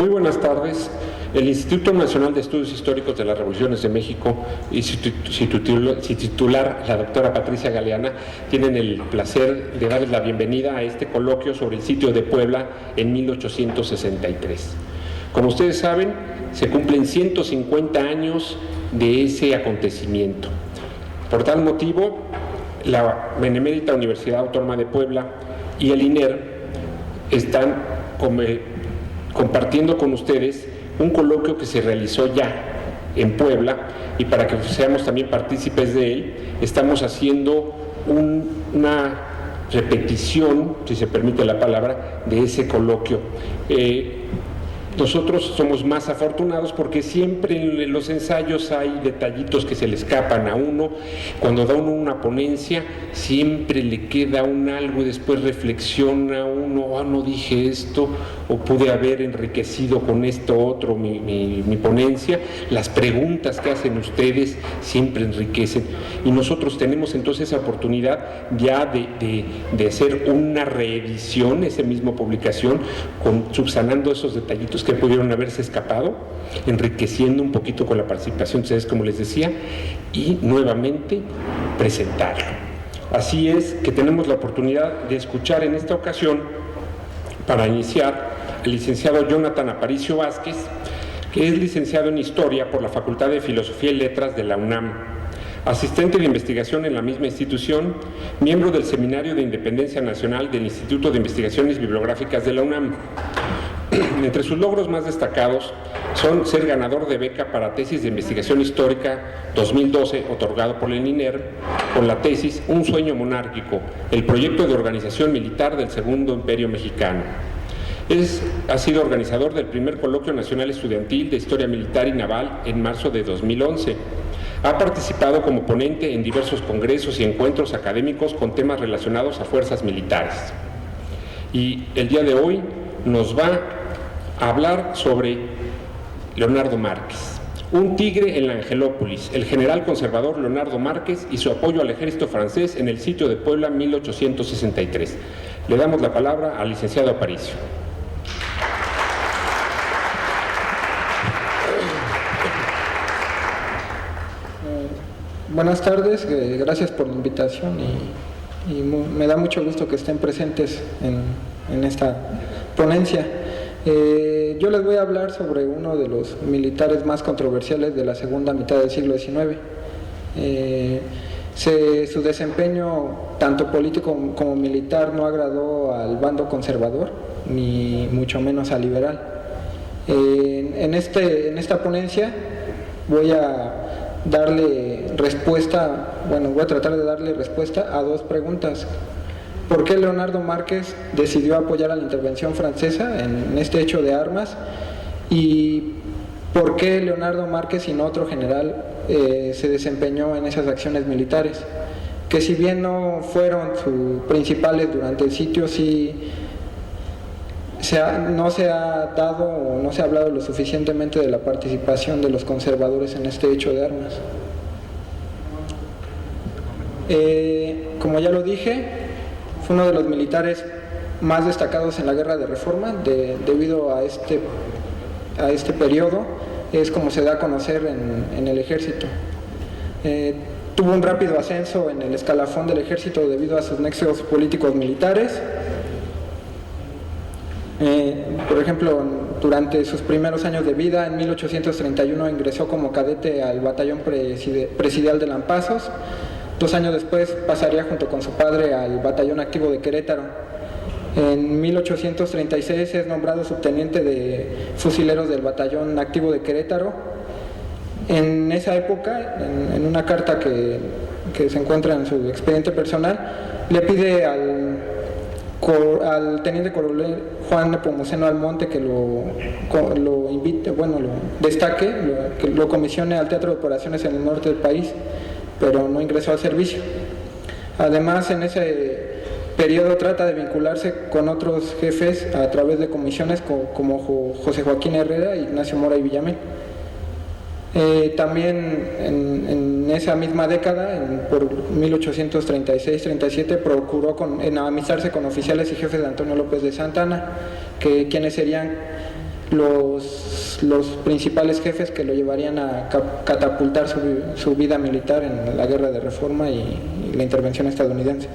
Muy buenas tardes. El Instituto Nacional de Estudios Históricos de las Revoluciones de México y su titular, la doctora Patricia Galeana, tienen el placer de darles la bienvenida a este coloquio sobre el sitio de Puebla en 1863. Como ustedes saben, se cumplen 150 años de ese acontecimiento. Por tal motivo, la Benemérita Universidad Autónoma de Puebla y el INER están compartiendo con ustedes un coloquio que se realizó ya en Puebla, y para que seamos también partícipes de él, estamos haciendo una repetición, si se permite la palabra, de ese coloquio. Nosotros somos más afortunados porque siempre en los ensayos hay detallitos que se le escapan a uno. Cuando da uno una ponencia, siempre le queda algo y después reflexiona uno, no dije esto, o pude haber enriquecido con esto otro mi ponencia. Las preguntas que hacen ustedes siempre enriquecen, y nosotros tenemos entonces esa oportunidad ya de hacer una reedición, esa misma publicación, subsanando esos detallitos que pudieron haberse escapado, enriqueciendo un poquito con la participación de ustedes, como les decía, y nuevamente presentarlo. Así es que tenemos la oportunidad de escuchar en esta ocasión, para iniciar, al licenciado Jonathan Aparicio Vázquez, que es licenciado en Historia por la Facultad de Filosofía y Letras de la UNAM, asistente de investigación en la misma institución, miembro del Seminario de Independencia Nacional del Instituto de Investigaciones Bibliográficas de la UNAM. Entre sus logros más destacados son ser ganador de beca para tesis de investigación histórica 2012, otorgado por el INER, con la tesis Un sueño monárquico, el proyecto de organización militar del Segundo Imperio Mexicano. Ha sido organizador del primer Coloquio Nacional Estudiantil de Historia Militar y Naval en marzo de 2011. Ha participado como ponente en diversos congresos y encuentros académicos con temas relacionados a fuerzas militares. Y el día de hoy nos va a hablar sobre Leonardo Márquez, un tigre en la Angelópolis, el general conservador Leonardo Márquez y su apoyo al ejército francés en el sitio de Puebla 1863. Le damos la palabra al licenciado Aparicio. Buenas tardes, gracias por la invitación y me da mucho gusto que estén presentes en esta ponencia. Yo les voy a hablar sobre uno de los militares más controversiales de la segunda mitad del siglo XIX. Su desempeño, tanto político como militar, no agradó al bando conservador, ni mucho menos al liberal. En esta ponencia voy a tratar de darle respuesta a dos preguntas. ¿Por qué Leonardo Márquez decidió apoyar a la intervención francesa en este hecho de armas? ¿Y por qué Leonardo Márquez y no otro general se desempeñó en esas acciones militares? Que si bien no fueron sus principales durante el sitio, sí no se ha dado o no se ha hablado lo suficientemente de la participación de los conservadores en este hecho de armas. Como ya lo dije, fue uno de los militares más destacados en la Guerra de Reforma. Debido a este periodo es como se da a conocer en el ejército. Tuvo un rápido ascenso en el escalafón del ejército debido a sus nexos políticos militares. Por ejemplo, durante sus primeros años de vida, en 1831 ingresó como cadete al batallón presidial de Lampazos. 2 años después pasaría junto con su padre al batallón activo de Querétaro. En 1836 es nombrado subteniente de fusileros del batallón activo de Querétaro. En esa época, en una carta que se encuentra en su expediente personal, le pide al teniente coronel Juan Nepomuceno Almonte que lo invite, lo destaque, que lo comisione al Teatro de Operaciones en el norte del país, pero no ingresó al servicio. Además, en ese periodo trata de vincularse con otros jefes a través de comisiones como José Joaquín Herrera, Ignacio Mora y Villamil. También en esa misma década, por 1836-37, procuró enamistarse con oficiales y jefes de Antonio López de Santa Anna, quienes serían los principales jefes que lo llevarían a catapultar su vida militar en la Guerra de Reforma y la intervención estadounidense.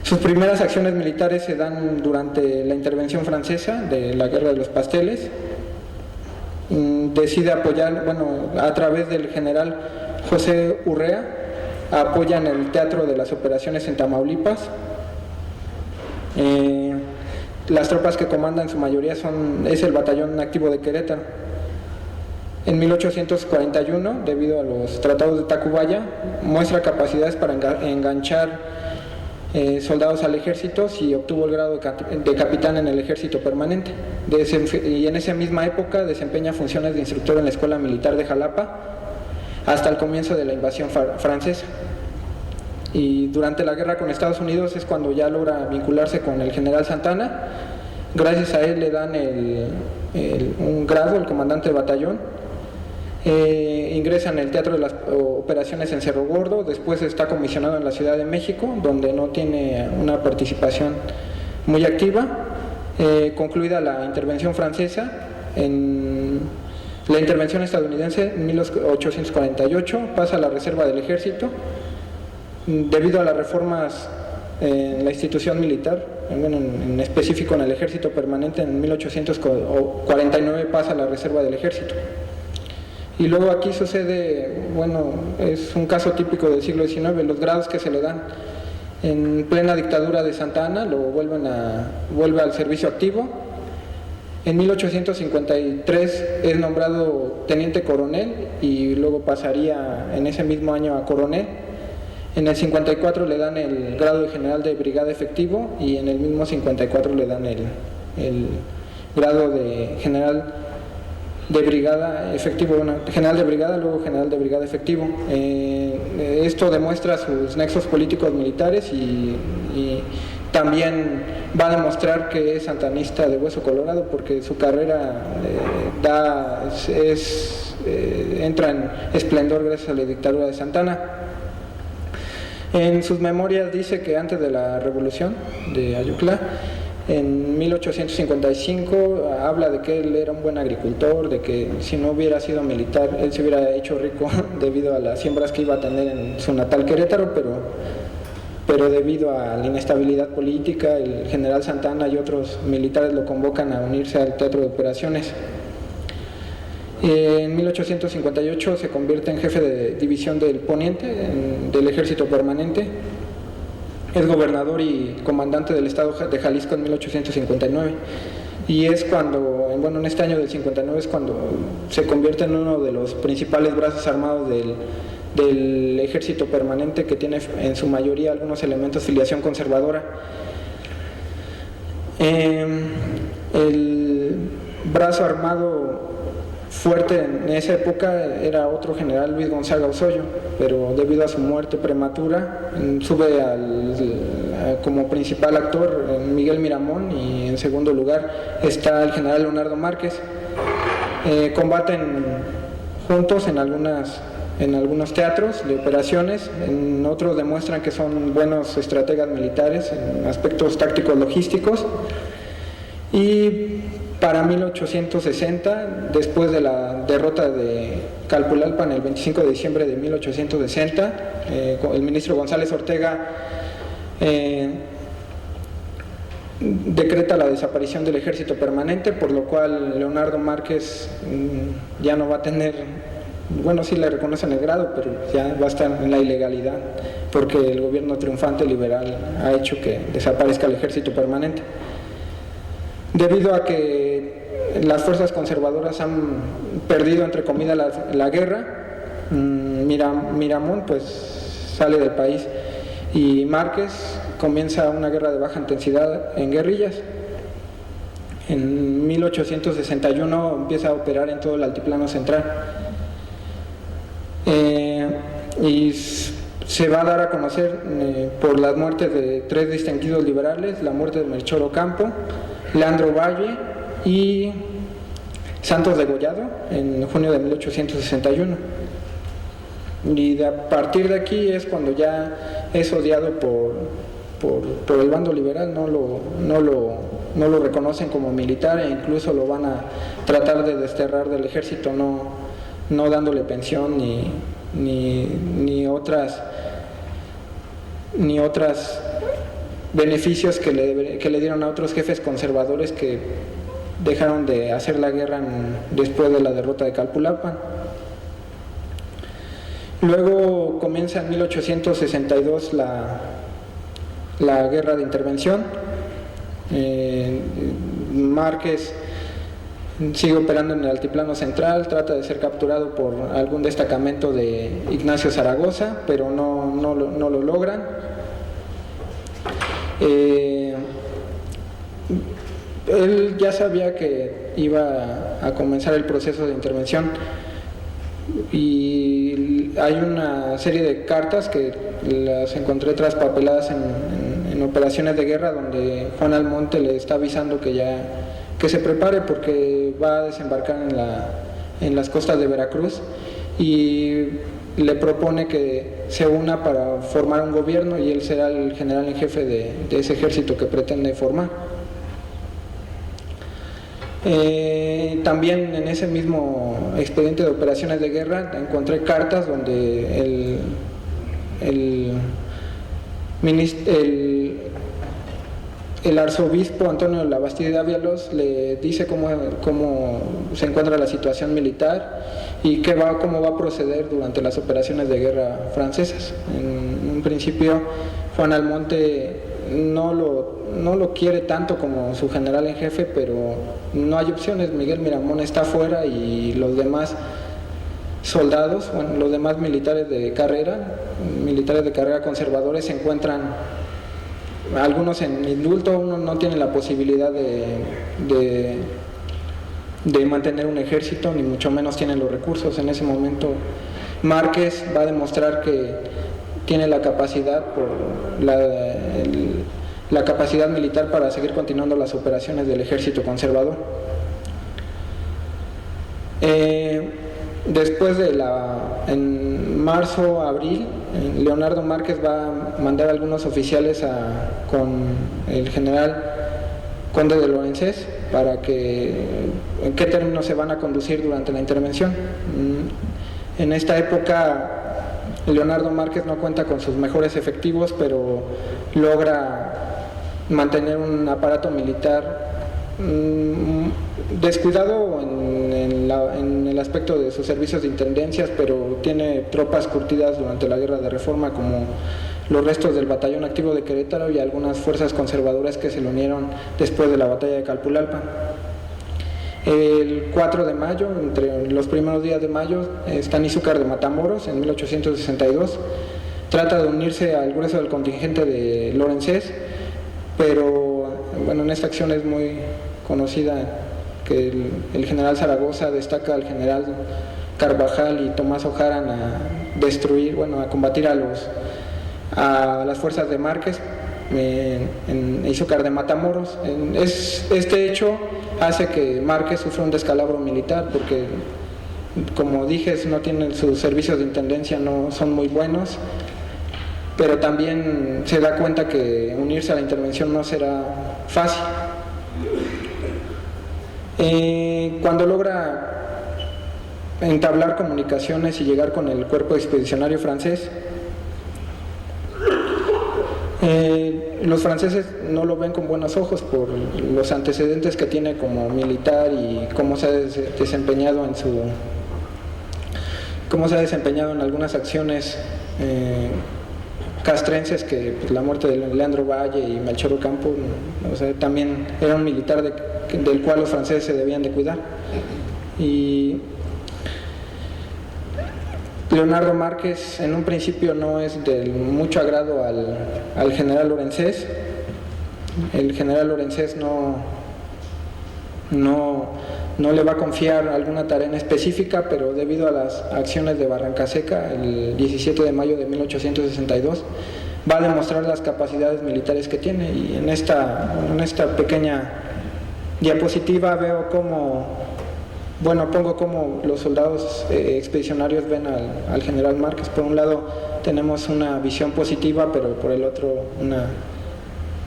Sus primeras acciones militares se dan durante la intervención francesa de la Guerra de los Pasteles. Decide apoyar, a través del general José Urrea, apoyan el teatro de las operaciones en Tamaulipas. Las tropas que comandan en su mayoría es el batallón activo de Querétaro. En 1841, debido a los tratados de Tacubaya, muestra capacidades para enganchar soldados al ejército y obtuvo el grado de capitán en el ejército permanente. Y en esa misma época desempeña funciones de instructor en la Escuela Militar de Jalapa hasta el comienzo de la invasión francesa. Y durante la guerra con Estados Unidos es cuando ya logra vincularse con el general Santana. Gracias a él le dan un grado, el comandante de batallón. Ingresa en el Teatro de las Operaciones en Cerro Gordo. Después está comisionado en la Ciudad de México, donde no tiene una participación muy activa. Concluida la intervención francesa, en la intervención estadounidense en 1848 pasa a la reserva del ejército. Debido a las reformas en la institución militar, en específico en el ejército permanente, en 1849 pasa a la reserva del ejército. Y luego aquí sucede, es un caso típico del siglo XIX, los grados que se le dan. En plena dictadura de Santa Anna vuelve al servicio activo. En 1853 es nombrado teniente coronel y luego pasaría en ese mismo año a coronel. En el 54 le dan el grado de general de brigada efectivo y en el mismo 54 le dan el grado de general de brigada efectivo, general de brigada, luego general de brigada efectivo. Esto demuestra sus nexos políticos militares y también va a demostrar que es santanista de hueso colorado, porque su carrera entra en esplendor gracias a la dictadura de Santana. En sus memorias dice que antes de la revolución de Ayutla, en 1855, habla de que él era un buen agricultor, de que si no hubiera sido militar, él se hubiera hecho rico debido a las siembras que iba a tener en su natal Querétaro, pero debido a la inestabilidad política, el general Santana y otros militares lo convocan a unirse al teatro de operaciones. En 1858 se convierte en jefe de división del Poniente, del ejército permanente. Es gobernador y comandante del estado de Jalisco en 1859. Y es cuando, en este año del 59 es cuando se convierte en uno de los principales brazos armados del ejército permanente, que tiene en su mayoría algunos elementos de filiación conservadora. El brazo armado fuerte en esa época era otro general, Luis Gonzaga Osoyo, pero debido a su muerte prematura sube como principal actor Miguel Miramón, y en segundo lugar está el general Leonardo Márquez. Combaten juntos en algunos teatros de operaciones, en otros demuestran que son buenos estrategas militares en aspectos tácticos logísticos. Y para 1860, después de la derrota de Calpulalpan el 25 de diciembre de 1860, el ministro González Ortega decreta la desaparición del ejército permanente, por lo cual Leonardo Márquez ya no va a tener, sí le reconocen el grado, pero ya va a estar en la ilegalidad, porque el gobierno triunfante liberal ha hecho que desaparezca el ejército permanente. Debido a que las fuerzas conservadoras han perdido, entre comillas, la guerra, Miramón sale del país y Márquez comienza una guerra de baja intensidad en guerrillas. En 1861 empieza a operar en todo el altiplano central y se va a dar a conocer por las muertes de 3 distinguidos liberales: la muerte de Melchor Ocampo, Leandro Valle y Santos Degollado en junio de 1861. Y a partir de aquí es cuando ya es odiado por el bando liberal, no lo lo reconocen como militar e incluso lo van a tratar de desterrar del ejército, no dándole pensión ni otras beneficios que le dieron a otros jefes conservadores que dejaron de hacer la guerra después de la derrota de Calpulalpan. Luego comienza en 1862 la guerra de intervención. Márquez sigue operando en el altiplano central, trata de ser capturado por algún destacamento de Ignacio Zaragoza, pero no lo logran. Él ya sabía que iba a comenzar el proceso de intervención y hay una serie de cartas que las encontré traspapeladas en operaciones de guerra, donde Juan Almonte le está avisando que se prepare porque va a desembarcar en las costas de Veracruz, y le propone que se una para formar un gobierno y él será el general en jefe de ese ejército que pretende formar. También en ese mismo expediente de operaciones de guerra encontré cartas donde el arzobispo Antonio de la Bastida de Ávilos le dice cómo se encuentra la situación militar y cómo va a proceder durante las operaciones de guerra francesas. En un principio Juan Almonte no lo quiere tanto como su general en jefe, pero no hay opciones. Miguel Miramón está afuera y los demás soldados, los demás militares de carrera conservadores se encuentran, algunos en indulto, uno no tiene la posibilidad de mantener un ejército, ni mucho menos tienen los recursos. En ese momento Márquez va a demostrar que tiene la capacidad la capacidad militar para seguir continuando las operaciones del ejército conservador. Después en marzo, abril, Leonardo Márquez va a mandar algunos oficiales con el general Conde de Lorenzés para en qué términos se van a conducir durante la intervención. En esta época Leonardo Márquez no cuenta con sus mejores efectivos, pero logra mantener un aparato militar descuidado en el aspecto de sus servicios de intendencias, pero tiene tropas curtidas durante la Guerra de Reforma, como los restos del batallón activo de Querétaro y algunas fuerzas conservadoras que se le unieron después de la batalla de Calpulalpan. El 4 de mayo, entre los primeros días de mayo, Stanízcar de Matamoros, en 1862, trata de unirse al grueso del contingente de Lorenzés, pero bueno, en esta acción es muy conocida que el general Zaragoza destaca al general Carvajal y Tomás Ojaran a combatir a las fuerzas de Márquez en Izúcar de Matamoros. Este hecho hace que Márquez sufra un descalabro militar porque, como dije, sus servicios de intendencia no son muy buenos, pero también se da cuenta que unirse a la intervención no será fácil. Cuando logra entablar comunicaciones y llegar con el cuerpo expedicionario francés, los franceses no lo ven con buenos ojos por los antecedentes que tiene como militar y cómo se ha desempeñado en algunas acciones castrenses, que la muerte de Leandro Valle y Melchor Ocampo, también era un militar del cual los franceses se debían de cuidar. Y Leonardo Márquez en un principio no es de mucho agrado al general Lorenzés. El general Lorenzés no le va a confiar alguna tarea en específica, pero debido a las acciones de Barranca Seca, el 17 de mayo de 1862, va a demostrar las capacidades militares que tiene. Y en esta pequeña diapositiva pongo cómo los soldados expedicionarios ven al general Márquez. Por un lado tenemos una visión positiva, pero por el otro una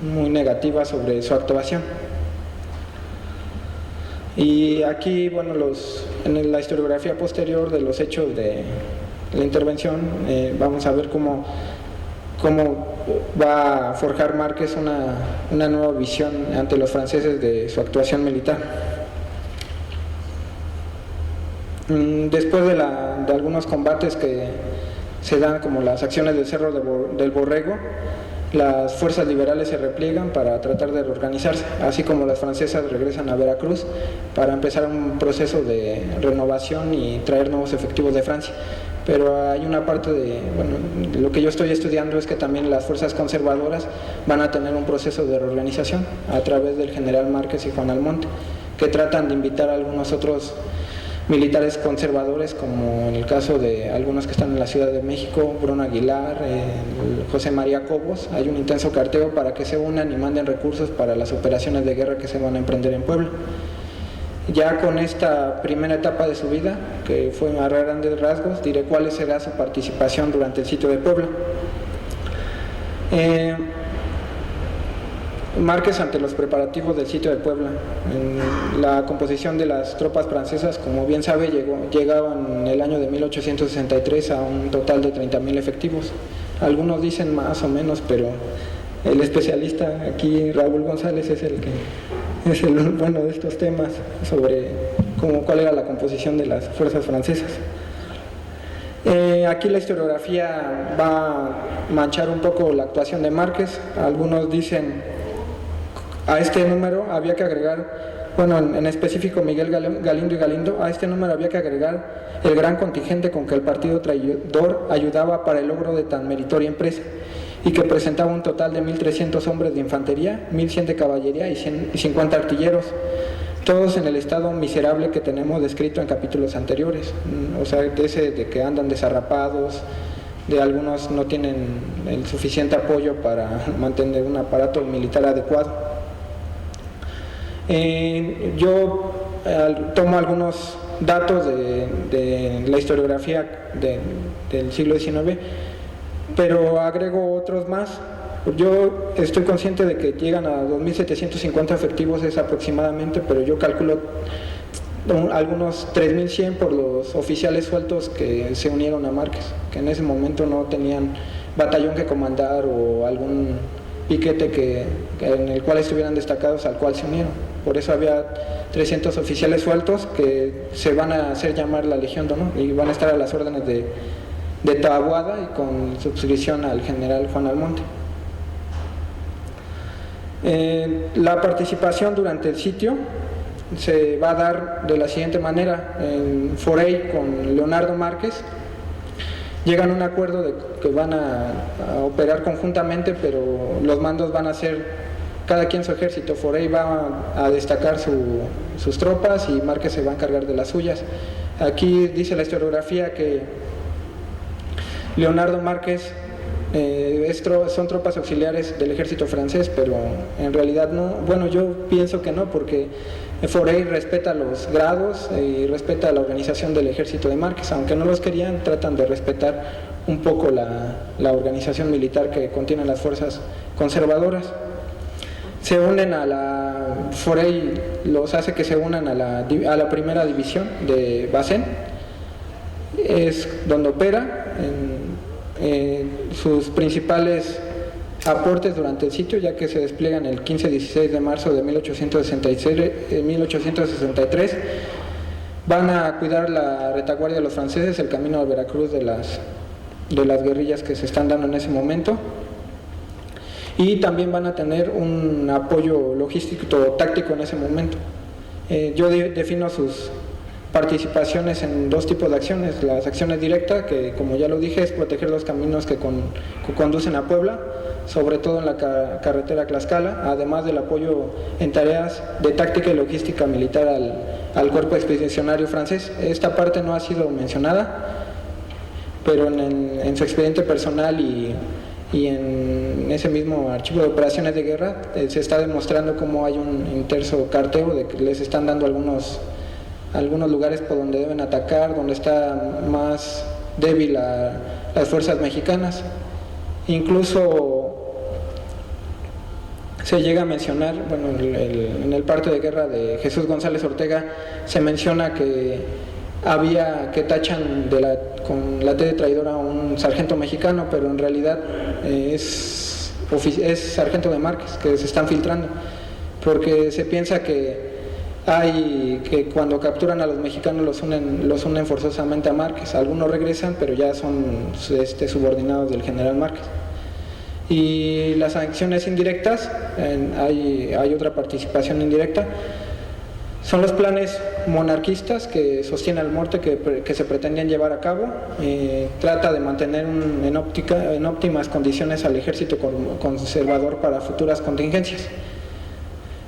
muy negativa sobre su actuación. Y aquí, bueno, en la historiografía posterior de los hechos de la intervención, vamos a ver cómo va a forjar Márquez una nueva visión ante los franceses de su actuación militar. Después de algunos combates que se dan, como las acciones del Cerro del Borrego, las fuerzas liberales se repliegan para tratar de reorganizarse, así como las francesas regresan a Veracruz para empezar un proceso de renovación y traer nuevos efectivos de Francia. Pero hay una parte lo que yo estoy estudiando es que también las fuerzas conservadoras van a tener un proceso de reorganización a través del general Márquez y Juan Almonte, que tratan de invitar a algunos otros militares conservadores, como en el caso de algunos que están en la Ciudad de México, Bruno Aguilar, José María Cobos. Hay un intenso carteo para que se unan y manden recursos para las operaciones de guerra que se van a emprender en Puebla. Ya con esta primera etapa de su vida, que fue a grandes rasgos, diré cuál será su participación durante el sitio de Puebla. Márquez ante los preparativos del sitio de Puebla. En la composición de las tropas francesas, como bien sabe, llegaban en el año de 1863 a un total de 30,000 efectivos. Algunos dicen más o menos, pero el especialista aquí, Raúl González, es el bueno de estos temas sobre cuál era la composición de las fuerzas francesas. Aquí la historiografía va a manchar un poco la actuación de Márquez. Algunos dicen a este número había que agregar, en específico Miguel Galindo y Galindo, a este número había que agregar el gran contingente con que el partido traidor ayudaba para el logro de tan meritoria empresa, y que presentaba un total de 1,300 hombres de infantería, 1,100 de caballería y 50 artilleros, todos en el estado miserable que tenemos descrito en capítulos anteriores, o sea, de que andan desarrapados, de algunos no tienen el suficiente apoyo para mantener un aparato militar adecuado. Yo tomo algunos datos de la historiografía del siglo XIX, pero agrego otros más. Yo estoy consciente de que llegan a 2,750 efectivos es aproximadamente, pero yo calculo algunos 3,100 por los oficiales sueltos que se unieron a Márquez, que en ese momento no tenían batallón que comandar o algún piquete en el cual estuvieran destacados, al cual se unieron. Por eso había 300 oficiales sueltos que se van a hacer llamar la Legión de Honor y van a estar a las órdenes de Taboada y con suscripción al general Juan Almonte. La participación durante el sitio se va a dar de la siguiente manera. En Forey con Leonardo Márquez llegan a un acuerdo de que van a operar conjuntamente, pero los mandos van a ser cada quien su ejército. Forey va a destacar sus tropas y Márquez se va a encargar de las suyas. Aquí dice la historiografía que Leonardo Márquez son tropas auxiliares del ejército francés, pero en realidad no. Bueno, yo pienso que no, porque Forey respeta los grados y respeta la organización del ejército de Márquez. Aunque no los querían, tratan de respetar un poco la organización militar que contienen las fuerzas conservadoras. Se unen Forey los hace que se unan a la primera división de Basen, es donde opera. Sus principales aportes durante el sitio, ya que se despliegan el 15-16 de marzo de 1863, van a cuidar la retaguardia de los franceses, el camino a Veracruz de las guerrillas que se están dando en ese momento, y también van a tener un apoyo logístico táctico en ese momento. Yo defino sus participaciones en dos tipos de acciones: las acciones directas, que como ya lo dije es proteger los caminos que conducen a Puebla, sobre todo en la carretera Tlaxcala, además del apoyo en tareas de táctica y logística militar al cuerpo expedicionario francés. Esta parte no ha sido mencionada, pero en su expediente personal y en ese mismo archivo de operaciones de guerra se está demostrando cómo hay un intenso carteo de que les están dando algunos lugares por donde deben atacar, donde está más débil las fuerzas mexicanas. Incluso se llega a mencionar, bueno, en el parte de guerra de Jesús González Ortega se menciona que tachan con la T de traidor a un sargento mexicano, pero en realidad es sargento de Márquez, que se están filtrando, porque se piensa que cuando capturan a los mexicanos los unen forzosamente a Márquez. Algunos regresan, pero ya son subordinados del general Márquez. Y las acciones indirectas, hay otra participación indirecta, son los planes monarquistas que sostiene al norte que se pretendían llevar a cabo. Trata de mantener en óptimas condiciones al ejército conservador para futuras contingencias.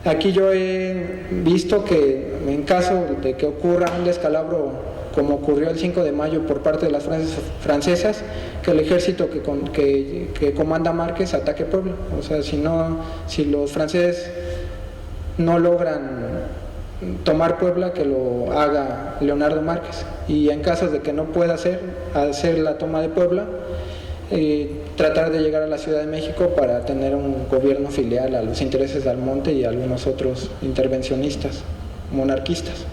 Aquí yo he visto que en caso de que ocurra un descalabro como ocurrió el 5 de mayo por parte de las fuerzas francesas, que el ejército que comanda Márquez ataque Puebla. O sea, si los franceses no logran tomar Puebla, que lo haga Leonardo Márquez, y en caso de que no pueda hacer la toma de Puebla, tratar de llegar a la Ciudad de México para tener un gobierno filial a los intereses de Almonte y a algunos otros intervencionistas monarquistas.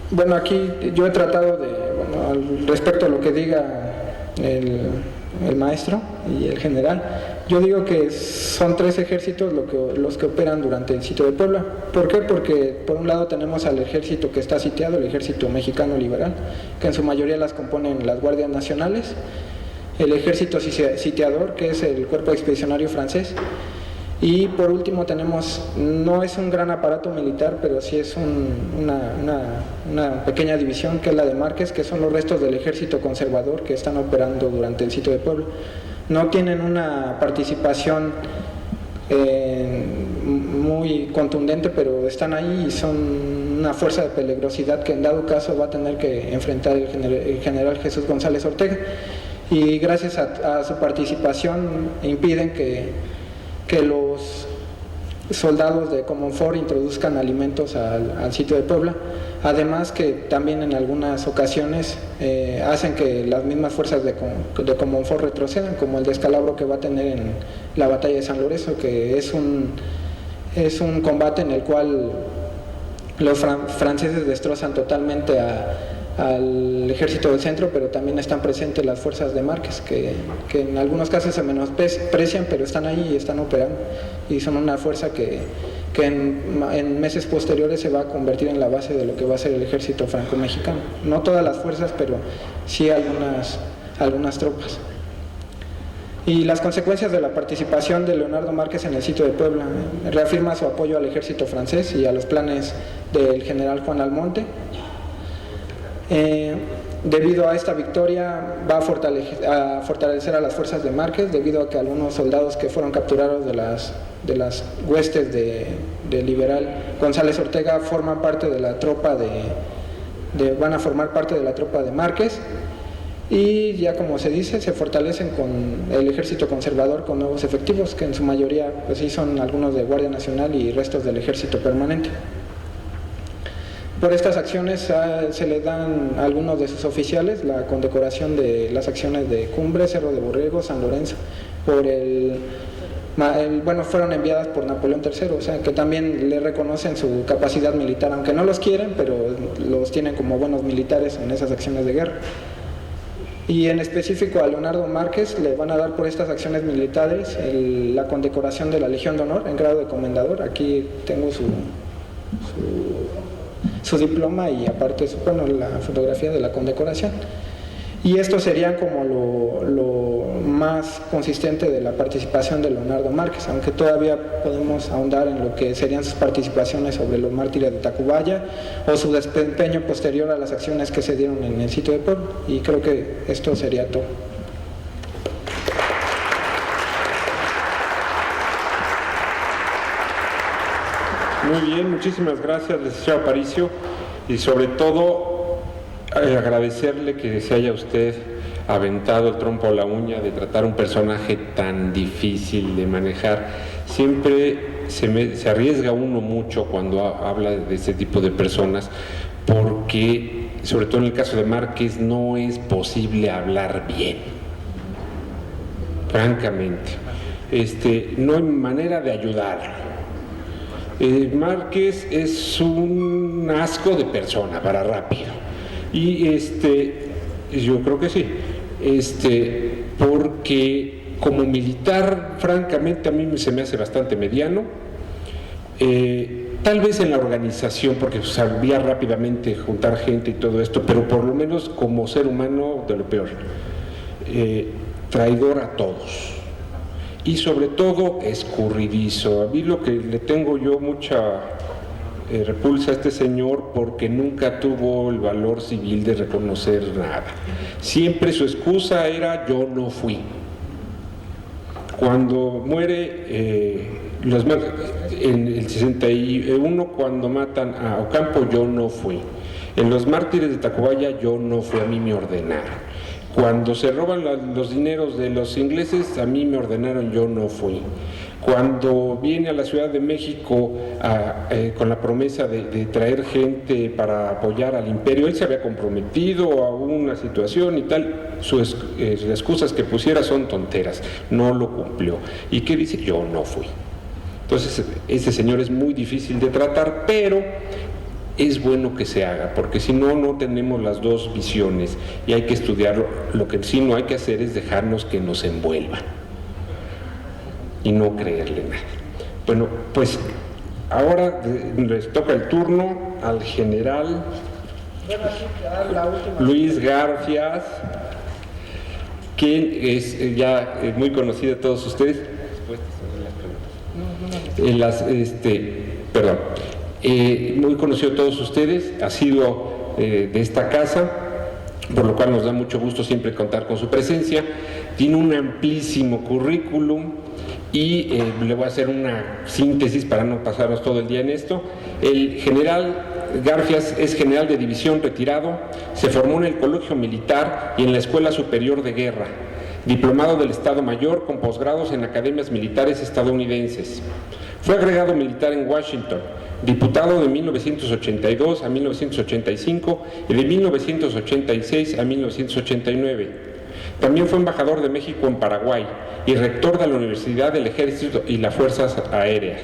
Bueno, aquí yo he tratado respecto a lo que diga el maestro y el general, yo digo que son 3 ejércitos los que operan durante el sitio de Puebla. ¿Por qué? Porque por un lado tenemos al ejército que está sitiado, el ejército mexicano liberal, que en su mayoría las componen las guardias nacionales, el ejército sitiador, que es el cuerpo expedicionario francés, y por último tenemos, no es un gran aparato militar, pero sí es una pequeña división, que es la de Márquez, que son los restos del ejército conservador que están operando durante el sitio de Puebla. No tienen una participación muy contundente, pero están ahí y son una fuerza de peligrosidad que en dado caso va a tener que enfrentar el general Jesús González Ortega, y gracias a su participación impiden que los soldados de Comonfort introduzcan alimentos al sitio de Puebla. Además que también en algunas ocasiones hacen que las mismas fuerzas de Comonfort retrocedan, como el descalabro que va a tener en la batalla de San Lorenzo, que es un combate en el cual los franceses destrozan totalmente al ejército del centro, pero también están presentes las fuerzas de Márquez, que en algunos casos se menosprecian, pero están ahí y están operando, y son una fuerza que en meses posteriores se va a convertir en la base de lo que va a ser el ejército franco-mexicano. No todas las fuerzas, pero sí algunas tropas. Y las consecuencias de la participación de Leonardo Márquez en el sitio de Puebla: reafirma su apoyo al ejército francés y a los planes del general Juan Almonte. Debido a esta victoria va a fortalecer a las fuerzas de Márquez, debido a que algunos soldados que fueron capturados de las huestes del liberal González Ortega forman parte de la tropa van a formar parte de la tropa de Márquez, y ya como se dice, se fortalecen con el ejército conservador con nuevos efectivos, que en su mayoría pues sí son algunos de Guardia Nacional y restos del ejército permanente. Por estas acciones se le dan a algunos de sus oficiales la condecoración de las acciones de Cumbre, Cerro de Borrego, San Lorenzo, fueron enviadas por Napoleón III, o sea que también le reconocen su capacidad militar, aunque no los quieren, pero los tienen como buenos militares en esas acciones de guerra. Y en específico a Leonardo Márquez le van a dar por estas acciones militares la condecoración de la Legión de Honor en grado de comendador. Aquí tengo su diploma y aparte la fotografía de la condecoración. Y esto sería como lo más consistente de la participación de Leonardo Márquez, aunque todavía podemos ahondar en lo que serían sus participaciones sobre los mártires de Tacubaya o su desempeño posterior a las acciones que se dieron en el sitio de Puebla, y creo que esto sería todo. Muy bien, muchísimas gracias, licenciado Aparicio, y sobre todo agradecerle que se haya usted aventado el trompo a la uña de tratar un personaje tan difícil de manejar. Siempre se arriesga uno mucho cuando habla de este tipo de personas, porque sobre todo en el caso de Márquez no es posible hablar bien. francamente. No hay manera de ayudarlo. Márquez es un asco de persona, para rápido. Y yo creo que sí. Porque como militar, francamente, a mí se me hace bastante mediano. Tal vez en la organización, porque sabía rápidamente juntar gente y todo esto, pero por lo menos como ser humano, de lo peor. Traidor a todos. Y sobre todo escurridizo. A mí lo que le tengo yo mucha repulsa a este señor, porque nunca tuvo el valor civil de reconocer nada. Siempre su excusa era: yo no fui. Cuando muere en el 61, cuando matan a Ocampo, yo no fui. En los mártires de Tacubaya, yo no fui, a mí me ordenaron. Cuando se roban los dineros de los ingleses, a mí me ordenaron, yo no fui. Cuando viene a la Ciudad de México con la promesa de traer gente para apoyar al imperio, él se había comprometido a una situación y tal, sus excusas que pusiera son tonteras, no lo cumplió. ¿Y qué dice? Yo no fui. Entonces, ese señor es muy difícil de tratar, pero es bueno que se haga, porque si no, no tenemos las dos visiones y hay que estudiarlo. Lo que sí no hay que hacer es dejarnos que nos envuelvan y no creerle nada. Bueno, pues ahora les toca el turno al general Luis Garfias, quien es ya muy conocido de todos ustedes. Muy conocido de todos ustedes, ha sido de esta casa, por lo cual nos da mucho gusto siempre contar con su presencia. Tiene un amplísimo currículum y le voy a hacer una síntesis para no pasarnos todo el día en esto. El general Garfias es general de división retirado, se formó en el Colegio Militar y en la Escuela Superior de Guerra, diplomado del Estado Mayor con posgrados en academias militares estadounidenses. Fue agregado militar en Washington, diputado de 1982 a 1985 y de 1986 a 1989. También fue embajador de México en Paraguay y rector de la Universidad del Ejército y las Fuerzas Aéreas.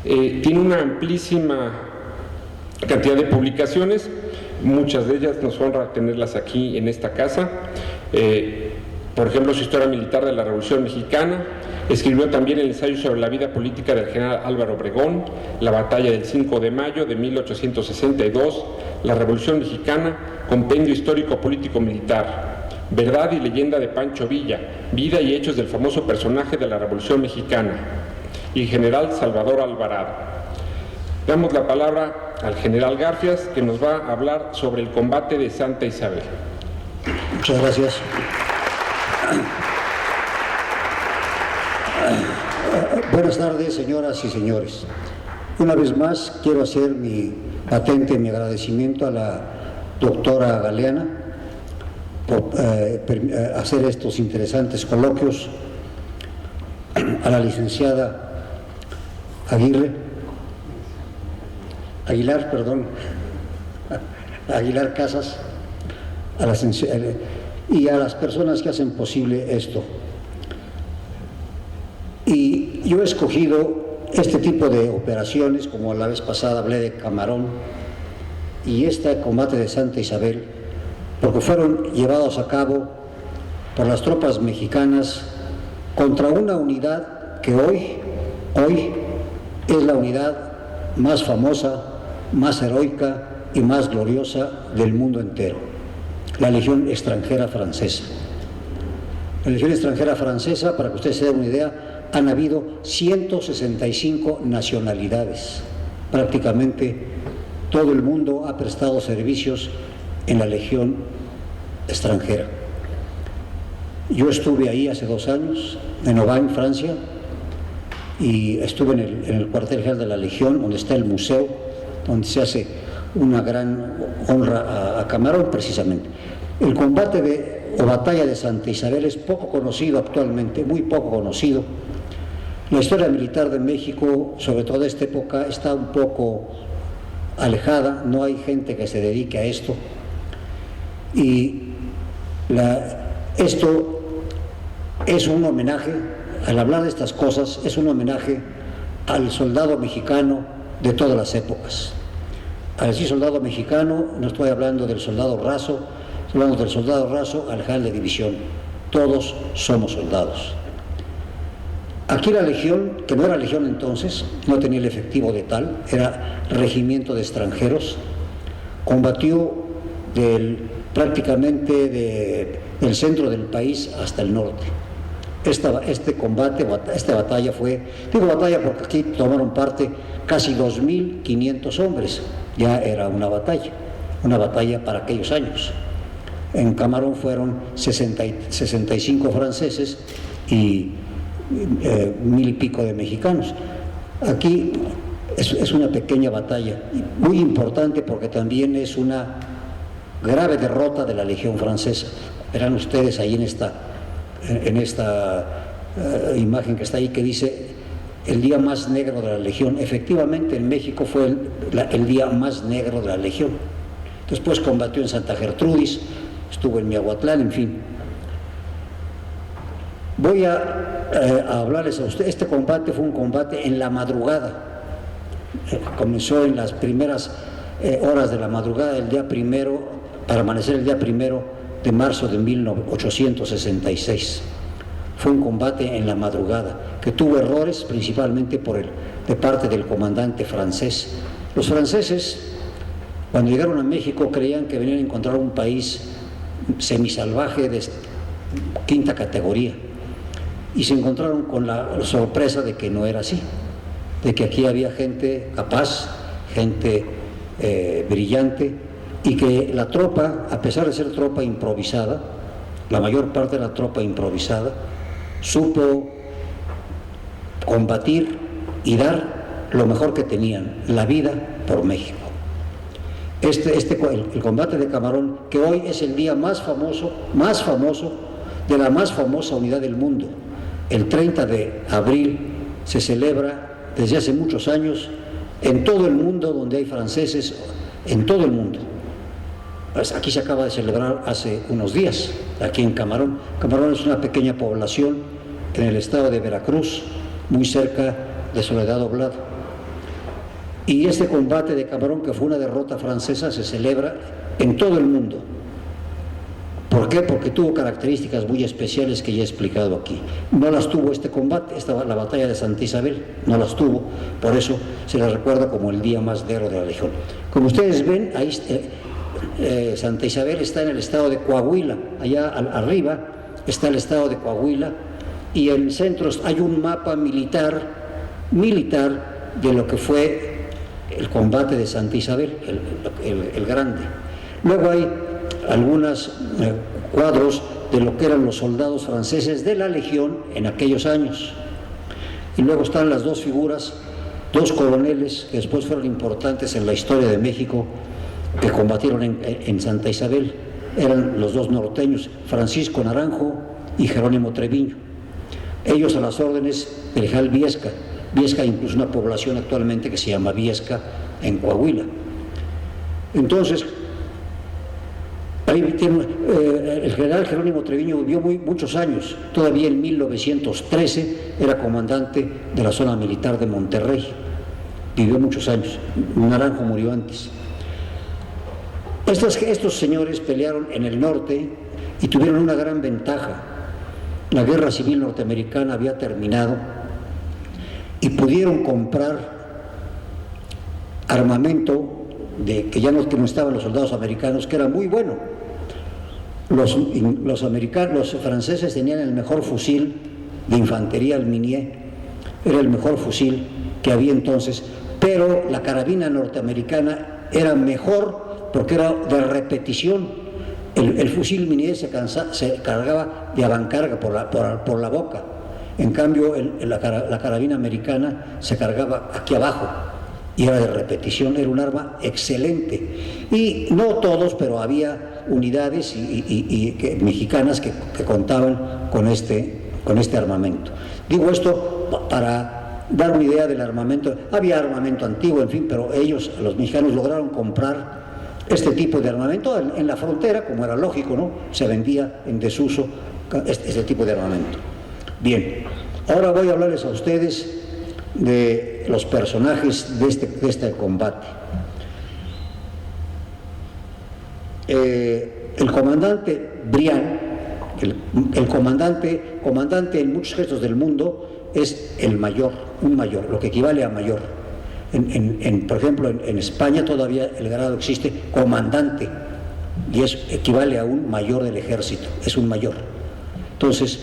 Tiene una amplísima cantidad de publicaciones, muchas de ellas nos honra tenerlas aquí en esta casa. Por ejemplo, su historia militar de la Revolución Mexicana. Escribió también el ensayo sobre la vida política del general Álvaro Obregón, la batalla del 5 de mayo de 1862, la Revolución Mexicana, compendio histórico político militar, verdad y leyenda de Pancho Villa, vida y hechos del famoso personaje de la Revolución Mexicana, y general Salvador Alvarado. Damos la palabra al general Garfias, que nos va a hablar sobre el combate de Santa Isabel. Muchas gracias. Buenas tardes, señoras y señores. Una vez más quiero hacer patente mi agradecimiento a la doctora Galeana por hacer estos interesantes coloquios, a la licenciada Aguilar Casas, y a las personas que hacen posible esto. Y yo he escogido este tipo de operaciones, como la vez pasada hablé de Camarón, y este combate de Santa Isabel, porque fueron llevados a cabo por las tropas mexicanas contra una unidad que hoy es la unidad más famosa, más heroica y más gloriosa del mundo entero, la Legión Extranjera Francesa. La Legión Extranjera Francesa, para que ustedes se den una idea, han habido 165 nacionalidades. Prácticamente todo el mundo ha prestado servicios en la Legión Extranjera. Yo estuve ahí hace 2 años, en Aubagne, Francia, y estuve en el cuartel general de la Legión, donde está el museo, donde se hace una gran honra a Camarón, precisamente. El combate o batalla de Santa Isabel es poco conocido actualmente, muy poco conocido. La historia militar de México, sobre todo de esta época, está un poco alejada, no hay gente que se dedique a esto. Y esto es un homenaje, al hablar de estas cosas, es un homenaje al soldado mexicano de todas las épocas. Al decir soldado mexicano, no estoy hablando del soldado raso, estoy hablando del soldado raso al general de división. Todos somos soldados. Aquí la legión, que no era legión entonces, no tenía el efectivo de tal, era regimiento de extranjeros, combatió prácticamente del centro del país hasta el norte. Esta batalla fue, digo batalla porque aquí tomaron parte casi 2.500 hombres, ya era una batalla para aquellos años. En Camarón fueron 65 franceses y 1,000 y pico de mexicanos. Aquí es una pequeña batalla, muy importante porque también es una grave derrota de la Legión Francesa. Verán ustedes ahí en esta imagen que está ahí que dice el día más negro de la Legión. Efectivamente en México fue el día más negro de la Legión. Después combatió en Santa Gertrudis, estuvo en Miahuatlán, en fin. Voy a hablarles a ustedes. Este combate fue un combate en la madrugada. Comenzó en las primeras horas de la madrugada del día primero, para amanecer el día 1 de marzo de 1866. Fue un combate en la madrugada que tuvo errores principalmente de parte del comandante francés. Los franceses, cuando llegaron a México, creían que venían a encontrar un país semisalvaje de quinta categoría y se encontraron con la sorpresa de que no era así, de que aquí había gente capaz, gente brillante, y que la tropa, a pesar de ser tropa improvisada, la mayor parte de la tropa improvisada, supo combatir y dar lo mejor que tenían, la vida por México. El combate de Camarón, que hoy es el día más famoso de la más famosa unidad del mundo. El 30 de abril se celebra desde hace muchos años en todo el mundo donde hay franceses, en todo el mundo. Pues aquí se acaba de celebrar hace unos días, aquí en Camarón. Camarón es una pequeña población en el estado de Veracruz, muy cerca de Soledad Oblado. Y este combate de Camarón, que fue una derrota francesa, se celebra en todo el mundo. ¿Por qué? Porque tuvo características muy especiales que ya he explicado aquí. No las tuvo este combate, la batalla de Santa Isabel, no las tuvo, por eso se la recuerda como el día más negro de la Legión. Como ustedes ven, ahí Santa Isabel está en el estado de Coahuila, allá arriba está el estado de Coahuila, y en el centro hay un mapa militar de lo que fue el combate de Santa Isabel, el grande. Luego hay algunos cuadros de lo que eran los soldados franceses de la Legión en aquellos años. Y luego están las dos figuras, dos coroneles que después fueron importantes en la historia de México, que combatieron en Santa Isabel. Eran los dos norteños, Francisco Naranjo y Jerónimo Treviño. Ellos a las órdenes del general Viesca. Viesca incluso una población actualmente que se llama Viesca en Coahuila. Entonces, el general Jerónimo Treviño vivió muchos años. Todavía en 1913 era comandante de la zona militar de Monterrey. Vivió muchos años. Naranjo murió antes. Estos señores pelearon en el norte y tuvieron una gran ventaja. La guerra civil norteamericana había terminado y pudieron comprar armamento que ya no estaban los soldados americanos, que era muy bueno. Los franceses tenían el mejor fusil de infantería, el Minié, era el mejor fusil que había entonces, pero la carabina norteamericana era mejor porque era de repetición. El fusil Minié se cargaba de avancarga por la boca. En cambio, la carabina americana se cargaba aquí abajo y era de repetición. Era un arma excelente. Y no todos, pero había unidades mexicanas que contaban con este armamento. Digo esto para dar una idea del armamento. Había armamento antiguo, en fin, pero los mexicanos, lograron comprar este tipo de armamento en la frontera, como era lógico, ¿no? Se vendía en desuso este tipo de armamento. Bien, ahora voy a hablarles a ustedes de los personajes de este combate. El comandante Briand, el comandante en muchos gestos del mundo es el mayor, un mayor, lo que equivale a mayor. Por ejemplo, en España todavía el grado existe comandante y equivale a un mayor del ejército, es un mayor. Entonces,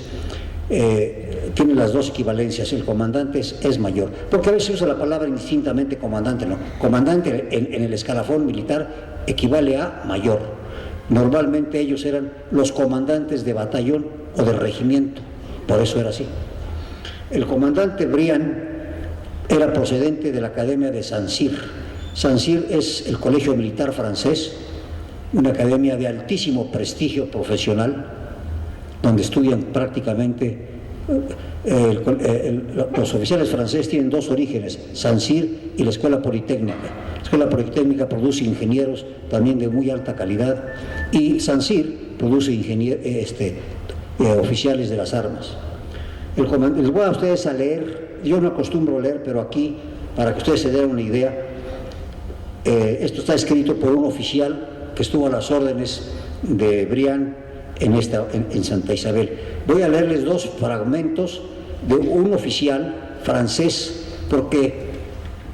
tiene las dos equivalencias, el comandante es mayor, porque a veces se usa la palabra indistintamente comandante, no. Comandante en el escalafón militar equivale a mayor. Normalmente ellos eran los comandantes de batallón o de regimiento, por eso era así. El comandante Briand era procedente de la Academia de Saint-Cyr. Saint-Cyr es el colegio militar francés, una academia de altísimo prestigio profesional, donde estudian prácticamente los oficiales franceses tienen dos orígenes, Saint-Cyr y la Escuela Politécnica. La Escuela Politécnica produce ingenieros también de muy alta calidad y Saint-Cyr produce oficiales de las armas. Les voy a ustedes a leer, yo no acostumbro leer, pero aquí, para que ustedes se den una idea, esto está escrito por un oficial que estuvo a las órdenes de Briand en Santa Isabel. Voy a leerles dos fragmentos de un oficial francés, porque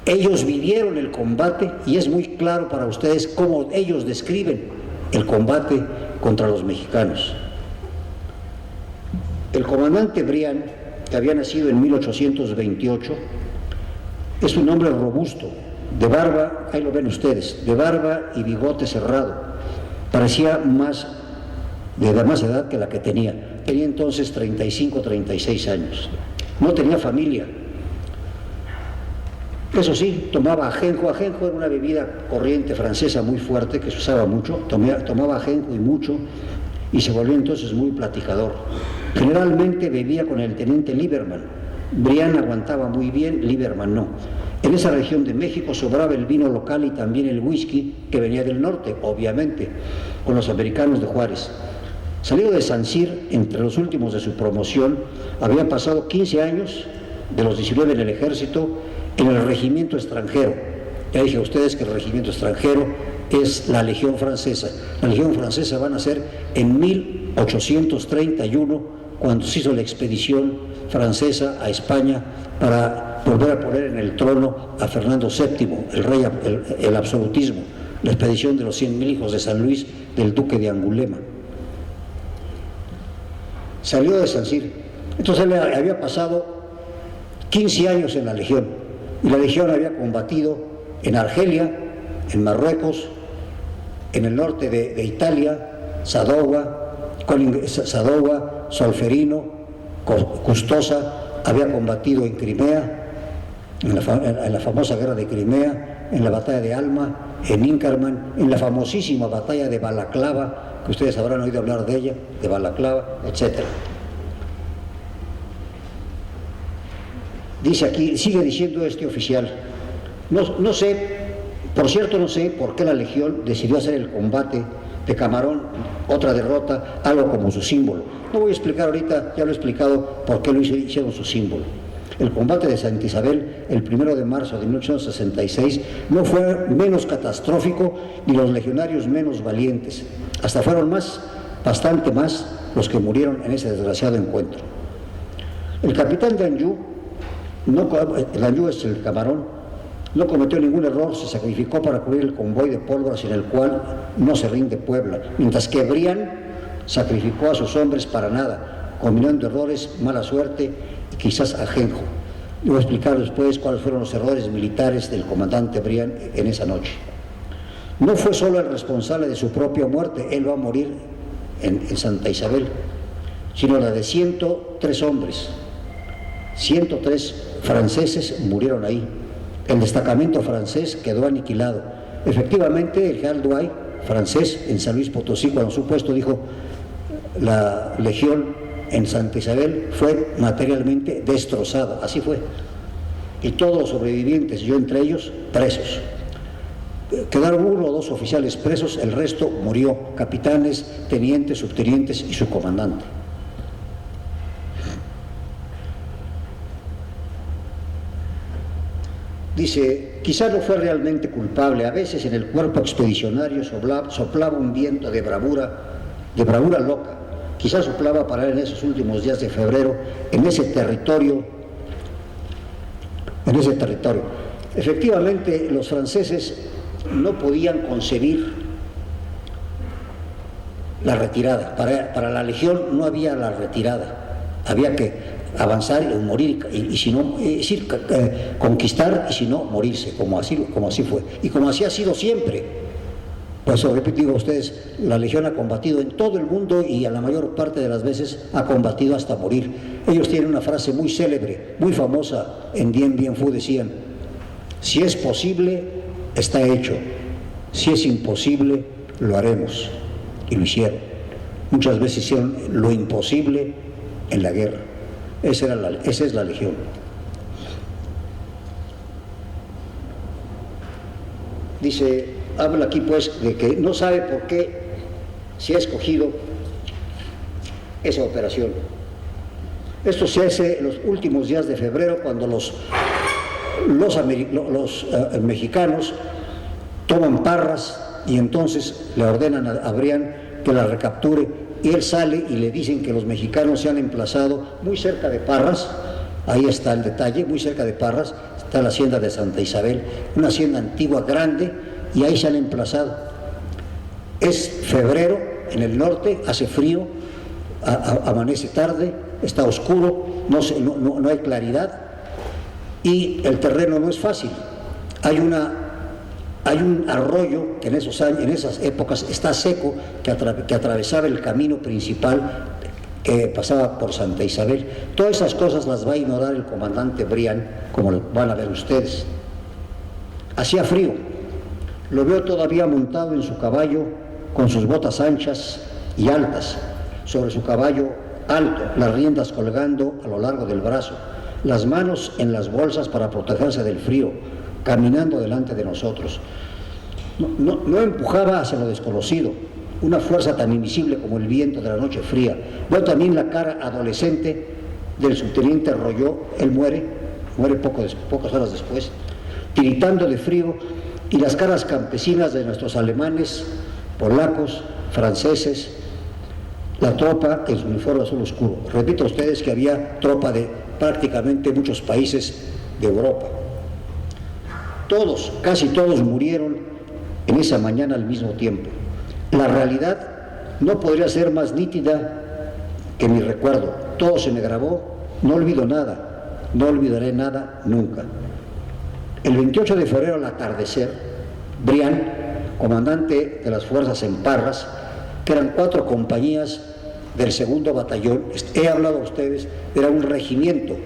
ellos vivieron el combate y es muy claro para ustedes cómo ellos describen el combate contra los mexicanos. El comandante Briand, que había nacido en 1828, es un hombre robusto, de barba, ahí lo ven ustedes, de barba y bigote cerrado. Parecía de más edad que la que tenía. Tenía entonces 35, 36 años. No tenía familia. Eso sí, tomaba ajenjo. Ajenjo era una bebida corriente francesa muy fuerte que se usaba mucho. Tomaba ajenjo y mucho, y se volvió entonces muy platicador. Generalmente bebía con el teniente Lieberman. Briand aguantaba muy bien, Lieberman no. En esa región de México sobraba el vino local y también el whisky que venía del norte, obviamente, con los americanos de Juárez. Salido de Saint-Cyr, entre los últimos de su promoción, había pasado 15 años, de los 19 en el ejército, en el regimiento extranjero. Ya dije a ustedes que el regimiento extranjero es la Legión Francesa. La Legión Francesa van a ser en 1831, cuando se hizo la expedición francesa a España para volver a poner en el trono a Fernando VII, el rey, el absolutismo, la expedición de los 100,000 hijos de San Luis del duque de Angulema. Salió de Saint-Cyr. Entonces él había pasado 15 años en la Legión, y la Legión había combatido en Argelia, en Marruecos, en el norte de Italia, Sadowa, Solferino, Custosa, había combatido en Crimea, en la famosa guerra de Crimea, en la batalla de Alma, en Inkerman, en la famosísima batalla de Balaclava, que ustedes habrán oído hablar de ella, de Balaclava, etc. Dice aquí, sigue diciendo este oficial, no sé, por cierto no sé por qué la Legión decidió hacer el combate de Camarón, otra derrota, algo como su símbolo. No voy a explicar ahorita, ya lo he explicado por qué lo hicieron su símbolo. El combate de Santa Isabel, el 1 de marzo de 1866, no fue menos catastrófico ni los legionarios menos valientes. Hasta fueron bastante más, los que murieron en ese desgraciado encuentro. El capitán d'Anjou, d'Anjou es el Camarón, no cometió ningún error, se sacrificó para cubrir el convoy de pólvora sin el cual no se rinde Puebla, mientras que Briand sacrificó a sus hombres para nada, combinando errores, mala suerte y quizás ajenjo. Voy a explicar después cuáles fueron los errores militares del comandante Briand en esa noche. No fue solo el responsable de su propia muerte, él va a morir en Santa Isabel, sino la de 103 hombres. 103 franceses murieron ahí. El destacamento francés quedó aniquilado. Efectivamente, el general Douay, francés, en San Luis Potosí, cuando su puesto dijo, la Legión en Santa Isabel fue materialmente destrozada, así fue. Y todos los sobrevivientes, yo entre ellos, presos. Quedaron 1 o 2 oficiales presos, el resto murió, capitanes, tenientes, subtenientes y su comandante. Dice, quizá no fue realmente culpable, a veces en el cuerpo expedicionario soplaba un viento de bravura loca, quizá soplaba para él en esos últimos días de febrero, en ese territorio. Efectivamente, los franceses no podían concebir la retirada, para la Legión no había la retirada, había que avanzar o morir, y si no, conquistar, y si no, morirse, como así fue, y como así ha sido siempre. Por eso repito a ustedes, la Legión ha combatido en todo el mundo y a la mayor parte de las veces ha combatido hasta morir. Ellos tienen una frase muy célebre, muy famosa en Dien Bien Phu, decían: si es posible, está hecho, si es imposible, lo haremos. Y lo hicieron. Muchas veces hicieron lo imposible en la guerra. Esa es la Legión. Dice, habla aquí pues de que no sabe por qué se ha escogido esa operación. Esto se hace en los últimos días de febrero, cuando los mexicanos toman Parras y entonces le ordenan a Briand que la recapture, y él sale y le dicen que los mexicanos se han emplazado muy cerca de Parras. Ahí está el detalle, muy cerca de Parras está la hacienda de Santa Isabel, una hacienda antigua grande, y ahí se han emplazado. Es febrero en el norte, hace frío, amanece tarde, está oscuro, no hay claridad, y el terreno no es fácil. Hay un arroyo que en esas épocas está seco, que atravesaba el camino principal que pasaba por Santa Isabel. Todas esas cosas las va a ignorar el comandante Briand, como lo van a ver ustedes. Hacía frío, lo veo todavía montado en su caballo, con sus botas anchas y altas, sobre su caballo alto, las riendas colgando a lo largo del brazo, las manos en las bolsas para protegerse del frío, caminando delante de nosotros. No empujaba hacia lo desconocido, una fuerza tan invisible como el viento de la noche fría. Veo también la cara adolescente del subteniente Rolló. Él muere pocas horas después, tiritando de frío, y las caras campesinas de nuestros alemanes, polacos, franceses, la tropa en su uniforme azul oscuro. Repito a ustedes que había tropa de prácticamente muchos países de Europa. Casi todos murieron en esa mañana al mismo tiempo. La realidad no podría ser más nítida que mi recuerdo. Todo se me grabó, no olvido nada, no olvidaré nada nunca. El 28 de febrero al atardecer, Briand, comandante de las fuerzas en Parras, que eran 4 compañías del segundo batallón, he hablado a ustedes, era un regimiento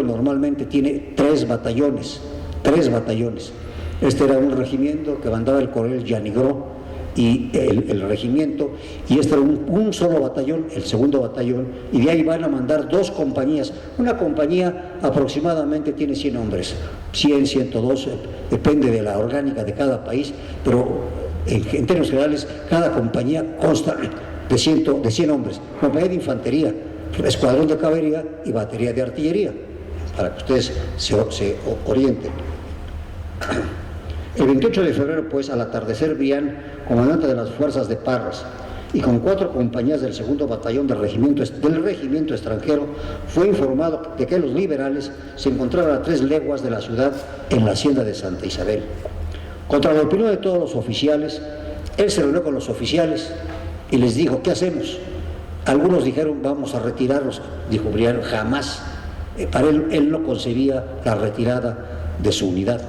normalmente tiene 3 batallones. Este era un regimiento que mandaba el coronel Janigró y el regimiento, y este era un solo batallón, el segundo batallón, y de ahí van a mandar 2 compañías. Una compañía aproximadamente tiene 100 hombres, 100, 102, depende de la orgánica de cada país, pero en términos generales cada compañía consta de 100 hombres, compañía de infantería, escuadrón de caballería y batería de artillería, para que ustedes se orienten. El 28 de febrero, pues, al atardecer, Briand, comandante de las fuerzas de Parras, y con 4 compañías del segundo batallón del regimiento extranjero, fue informado de que los liberales se encontraban a 3 leguas de la ciudad, en la hacienda de Santa Isabel. Contra la opinión de todos los oficiales, él se reunió con los oficiales y les dijo: ¿qué hacemos? Algunos dijeron: vamos a retirarnos. Dijo Briand: jamás. Para él no concebía la retirada de su unidad.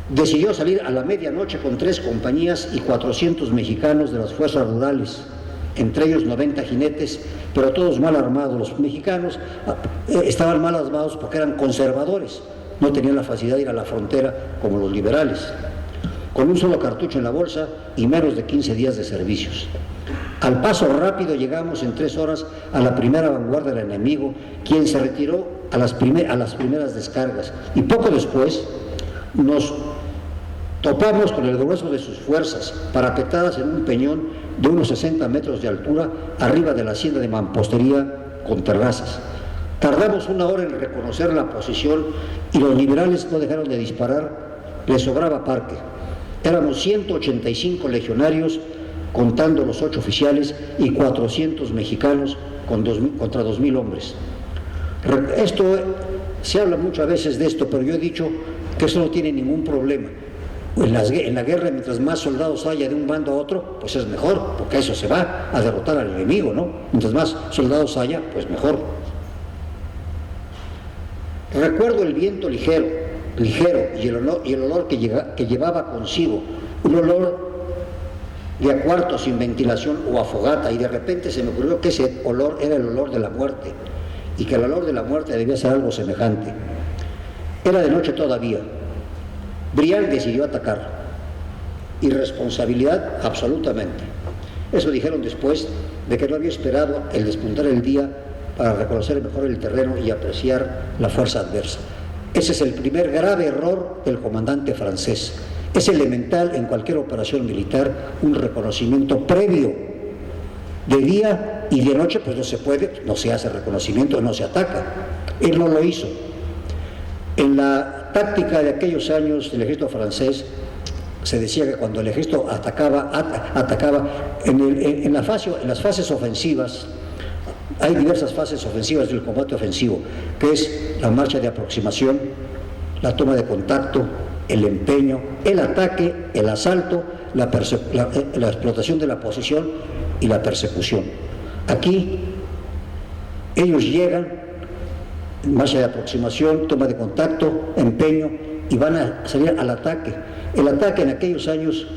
Decidió salir a la medianoche con 3 compañías y 400 mexicanos de las fuerzas rurales, entre ellos 90 jinetes, pero todos mal armados. Los mexicanos estaban mal armados porque eran conservadores, no tenían la facilidad de ir a la frontera como los liberales, con un solo cartucho en la bolsa y menos de 15 días de servicios. Al paso rápido llegamos en 3 horas a la primera vanguardia del enemigo, quien se retiró a las primeras descargas, y poco después nos topamos con el grueso de sus fuerzas, parapetadas en un peñón de unos 60 metros de altura, arriba de la hacienda de mampostería con terrazas. Tardamos 1 hora en reconocer la posición y los liberales no dejaron de disparar, les sobraba parque. Éramos 185 legionarios, contando los 8 oficiales, y 400 mexicanos contra 2.000 hombres. Esto, se habla muchas veces de esto, pero yo he dicho que eso no tiene ningún problema. En la guerra, mientras más soldados haya de un bando a otro, pues es mejor, porque eso se va a derrotar al enemigo, ¿no? Mientras más soldados haya, pues mejor. Recuerdo el viento ligero y el olor que llevaba consigo, un olor de a cuarto sin ventilación o a fogata, y de repente se me ocurrió que ese olor era el olor de la muerte, y que el olor de la muerte debía ser algo semejante. Era de noche todavía. Briand decidió atacar. Irresponsabilidad, absolutamente. Eso dijeron después de que no había esperado el despuntar el día para reconocer mejor el terreno y apreciar la fuerza adversa. Ese es el primer grave error del comandante francés. Es elemental en cualquier operación militar un reconocimiento previo. De día y de noche pues no se puede, no se hace reconocimiento, no se ataca. Él no lo hizo. En la táctica de aquellos años del ejército francés se decía que cuando el ejército atacaba en las fases ofensivas. Hay diversas fases ofensivas del combate ofensivo, que es la marcha de aproximación, la toma de contacto, el empeño, el ataque, el asalto, la explotación de la posición y la persecución. Aquí ellos llegan, marcha de aproximación, toma de contacto, empeño, y van a salir al ataque. El ataque en aquellos años,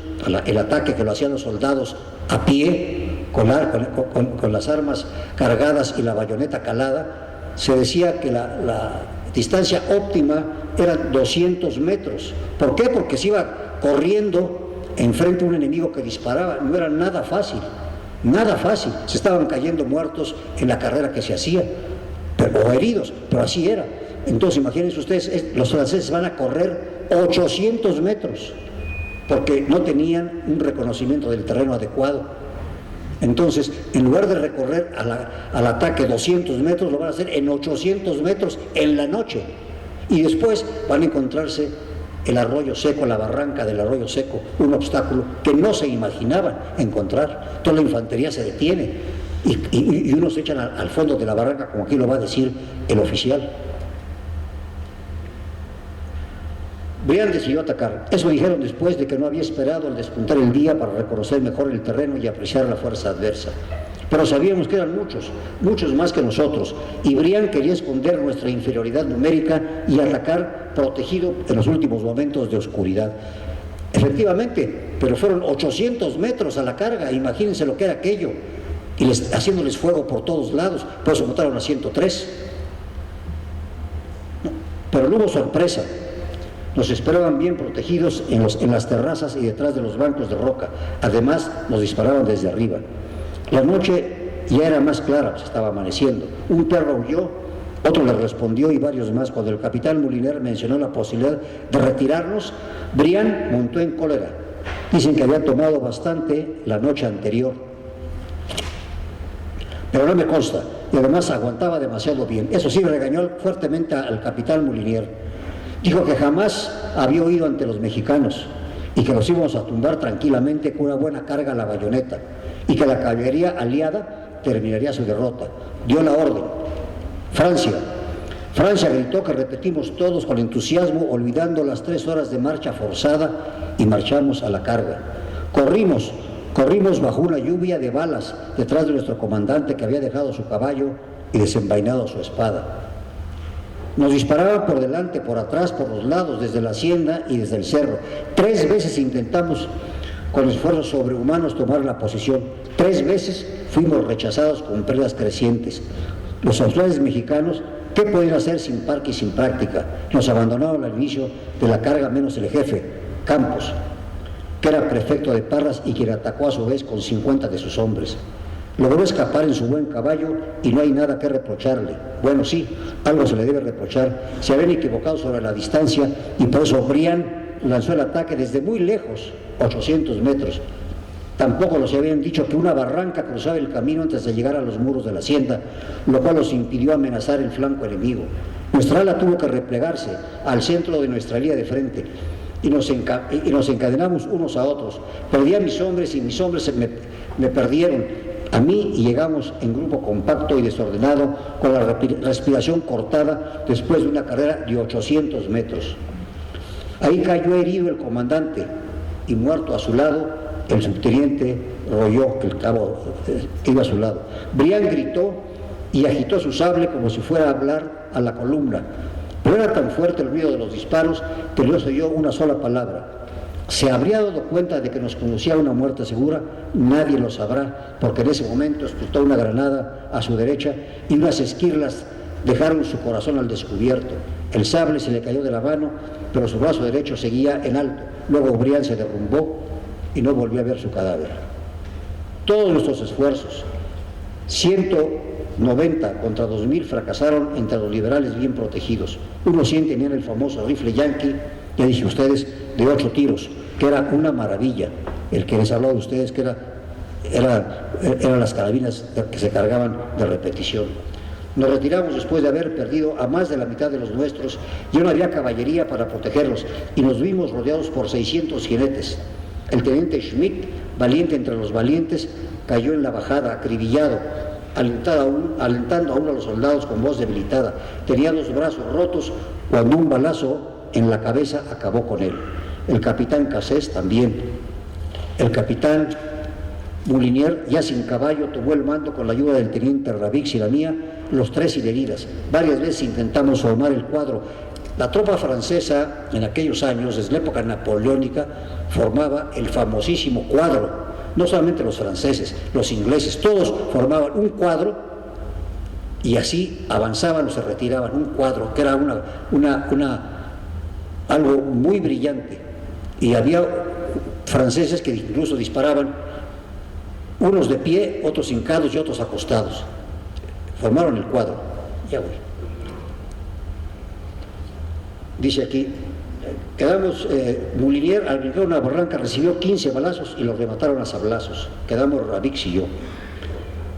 el ataque que lo hacían los soldados a pie, con las armas cargadas y la bayoneta calada, se decía que la distancia óptima eran 200 metros. ¿Por qué? Porque se iba corriendo enfrente a un enemigo que disparaba. No era nada fácil, nada fácil. Se estaban cayendo muertos en la carrera que se hacía, o heridos, pero así era. Entonces, imagínense ustedes, los franceses van a correr 800 metros porque no tenían un reconocimiento del terreno adecuado. Entonces, en lugar de recorrer al ataque 200 metros, lo van a hacer en 800 metros en la noche. Y después van a encontrarse el arroyo seco, la barranca del arroyo seco, un obstáculo que no se imaginaban encontrar. Toda la infantería se detiene y unos se echan al fondo de la barranca, como aquí lo va a decir el oficial. Briand decidió atacar. Eso dijeron después de que no había esperado al despuntar el día para reconocer mejor el terreno y apreciar la fuerza adversa. Pero sabíamos que eran muchos más que nosotros, y Briand quería esconder nuestra inferioridad numérica y atacar protegido en los últimos momentos de oscuridad. Efectivamente, pero fueron 800 metros a la carga, imagínense lo que era aquello, y haciéndoles fuego por todos lados. Por eso mataron a 103. Pero no hubo sorpresa. Nos esperaban bien protegidos en las terrazas y detrás de los bancos de roca. Además, nos disparaban desde arriba. La noche ya era más clara, se estaba amaneciendo. Un perro huyó, otro le respondió y varios más. Cuando el capitán Moliner mencionó la posibilidad de retirarnos, Briand montó en cólera. Dicen que había tomado bastante la noche anterior, pero no me consta, y además aguantaba demasiado bien. Eso sí, regañó fuertemente al capitán Moliner. Dijo que jamás había oído ante los mexicanos y que los íbamos a tumbar tranquilamente con una buena carga a la bayoneta, y que la caballería aliada terminaría su derrota. Dio la orden. Francia gritó, que repetimos todos con entusiasmo, olvidando las 3 horas de marcha forzada, y marchamos a la carga. Corrimos bajo una lluvia de balas detrás de nuestro comandante, que había dejado su caballo y desenvainado su espada. Nos disparaban por delante, por atrás, por los lados, desde la hacienda y desde el cerro. 3 veces intentamos, con esfuerzos sobrehumanos, tomar la posición. 3 veces fuimos rechazados con pérdidas crecientes. Los oficiales mexicanos, ¿qué podían hacer sin parque y sin práctica? Nos abandonaron al inicio de la carga, menos el jefe, Campos, que era prefecto de Parras y quien atacó a su vez con 50 de sus hombres. Logró escapar en su buen caballo y no hay nada que reprocharle. Bueno, sí, algo se le debe reprochar. Se habían equivocado sobre la distancia y por eso Briand lanzó el ataque desde muy lejos, 800 metros. Tampoco nos habían dicho que una barranca cruzaba el camino antes de llegar a los muros de la hacienda, lo cual los impidió amenazar el flanco enemigo. Nuestra ala tuvo que replegarse al centro de nuestra línea de frente y nos encadenamos unos a otros. Perdí a mis hombres y mis hombres me perdieron a mí y llegamos en grupo compacto y desordenado con la respiración cortada después de una carrera de 800 metros. Ahí cayó herido el comandante y muerto a su lado el subteniente Rolló, que el cabo iba a su lado. Briand gritó y agitó su sable como si fuera a hablar a la columna, pero era tan fuerte el ruido de los disparos que no se oyó una sola palabra. ¿Se habría dado cuenta de que nos conducía a una muerte segura? Nadie lo sabrá, porque en ese momento explotó una granada a su derecha y unas esquirlas dejaron su corazón al descubierto. El sable se le cayó de la mano, pero su brazo derecho seguía en alto. Luego Briand se derrumbó y no volvió a ver su cadáver. Todos nuestros esfuerzos, 190 contra 2000, fracasaron entre los liberales bien protegidos. Unos 100 tenían el famoso rifle Yankee, ya dije a ustedes, de 8 tiros, que era una maravilla. El que les hablaba de ustedes, que eran las carabinas que se cargaban de repetición. Nos retiramos después de haber perdido a más de la mitad de los nuestros, ya no había caballería para protegerlos, y nos vimos rodeados por 600 jinetes. El teniente Schmidt, valiente entre los valientes, cayó en la bajada, acribillado, alentando aún a los soldados con voz debilitada. Tenía los brazos rotos cuando un balazo en la cabeza acabó con él. El capitán Cassés también. El capitán Moulinier, ya sin caballo, tomó el mando con la ayuda del teniente Ravix y la mía, los 3 sin heridas. Varias veces intentamos formar el cuadro. La tropa francesa en aquellos años, desde la época napoleónica, formaba el famosísimo cuadro. No solamente los franceses, los ingleses, todos formaban un cuadro y así avanzaban o se retiraban. Un cuadro que era algo muy brillante. Y había franceses que incluso disparaban, unos de pie, otros hincados y otros acostados. Formaron el cuadro. Ya voy. Dice aquí, Moulinier al brincar una barranca recibió 15 balazos y los remataron a sablazos. Quedamos Ravix y yo,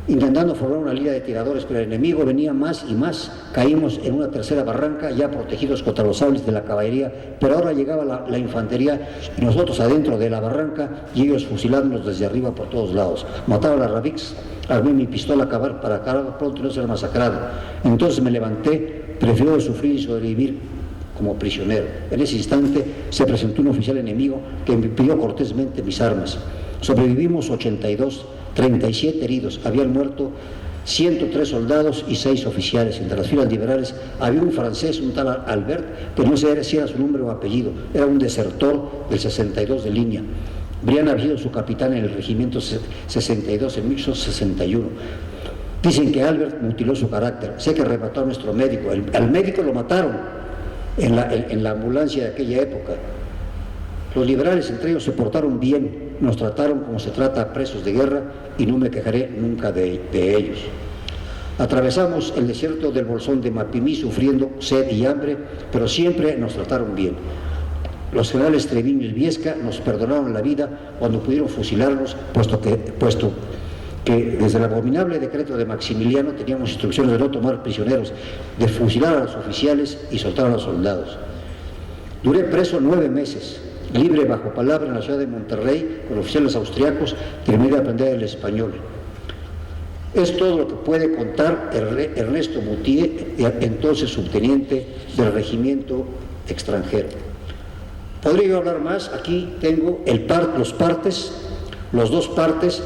intentando formar una línea de tiradores, pero el enemigo venía más y más. Caímos en una tercera barranca, ya protegidos contra los sables de la caballería, pero ahora llegaba la infantería y nosotros adentro de la barranca y ellos fusilándonos desde arriba por todos lados. Mataron a Ravix, armé mi pistola para acabar pronto y no ser masacrado. Entonces me levanté, prefiero sufrir y sobrevivir como prisionero. En ese instante se presentó un oficial enemigo que me pidió cortésmente mis armas. Sobrevivimos 82, 37 heridos. Habían muerto 103 soldados y 6 oficiales. Entre las filas liberales había un francés, un tal Albert, que no sé si era su nombre o apellido. Era un desertor del 62 de línea. Briand había sido su capitán en el regimiento 62 en 1861. Dicen que Albert mutiló su carácter. Sé que remató a nuestro médico. Al médico lo mataron en la ambulancia de aquella época. Los liberales entre ellos se portaron bien, nos trataron como se trata a presos de guerra y no me quejaré nunca de ellos. Atravesamos el desierto del Bolsón de Mapimí sufriendo sed y hambre, pero siempre nos trataron bien. Los generales Treviño y Viesca nos perdonaron la vida cuando pudieron fusilarnos, puesto que desde el abominable decreto de Maximiliano teníamos instrucciones de no tomar prisioneros, de fusilar a los oficiales y soltar a los soldados. Duré preso 9 meses, libre bajo palabra en la ciudad de Monterrey, con oficiales austriacos, terminé de aprender el español. Es todo lo que puede contar Ernesto Moutier, entonces subteniente del regimiento extranjero. Podría yo hablar más. Aquí tengo los dos partes,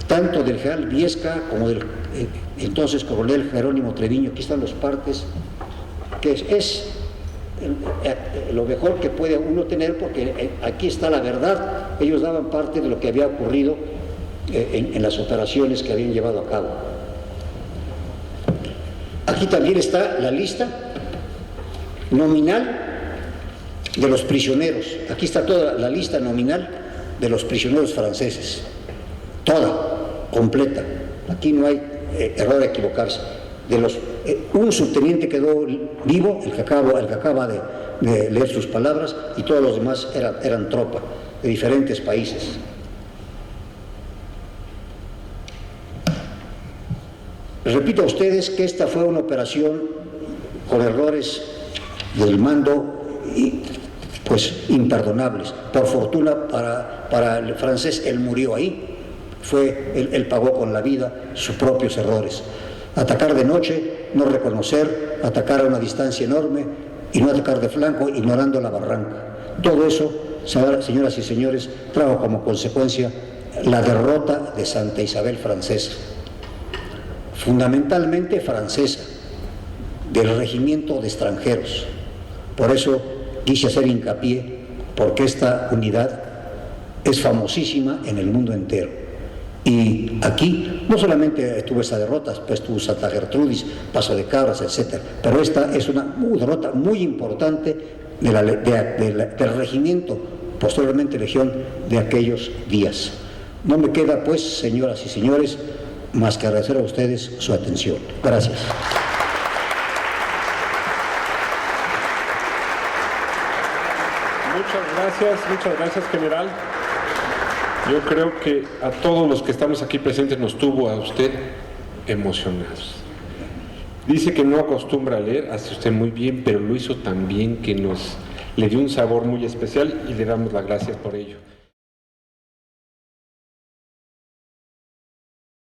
tanto del general Viesca como del entonces coronel Jerónimo Treviño. Aquí están los partes, que es lo mejor que puede uno tener, porque aquí está la verdad. Ellos daban parte de lo que había ocurrido en las operaciones que habían llevado a cabo. Aquí también está la lista nominal de los prisioneros. Aquí está toda la lista nominal de los prisioneros franceses, toda, completa. Aquí no hay error de equivocarse. Un subteniente quedó vivo, el que acaba de leer sus palabras, y todos los demás eran tropa de diferentes países. Les repito a ustedes que esta fue una operación con errores del mando pues imperdonables. Por fortuna para el francés, él murió ahí. Él pagó con la vida sus propios errores. Atacar de noche, no reconocer, atacar a una distancia enorme y no atacar de flanco, ignorando la barranca. Todo eso, señoras y señores, trajo como consecuencia la derrota de Santa Isabel francesa, fundamentalmente francesa, del regimiento de extranjeros. Por eso quise hacer hincapié, porque esta unidad es famosísima en el mundo entero. Y aquí no solamente tuvo esa derrota, después tuvo Santa Gertrudis, Paso de Cabras, etc. Pero esta es una derrota muy importante del regimiento, posteriormente legión, de aquellos días. No me queda, pues, señoras y señores, más que agradecer a ustedes su atención. Gracias. Muchas gracias, general. Yo creo que a todos los que estamos aquí presentes nos tuvo a usted emocionados. Dice que no acostumbra a leer, hace usted muy bien, pero lo hizo tan bien que le dio un sabor muy especial y le damos las gracias por ello.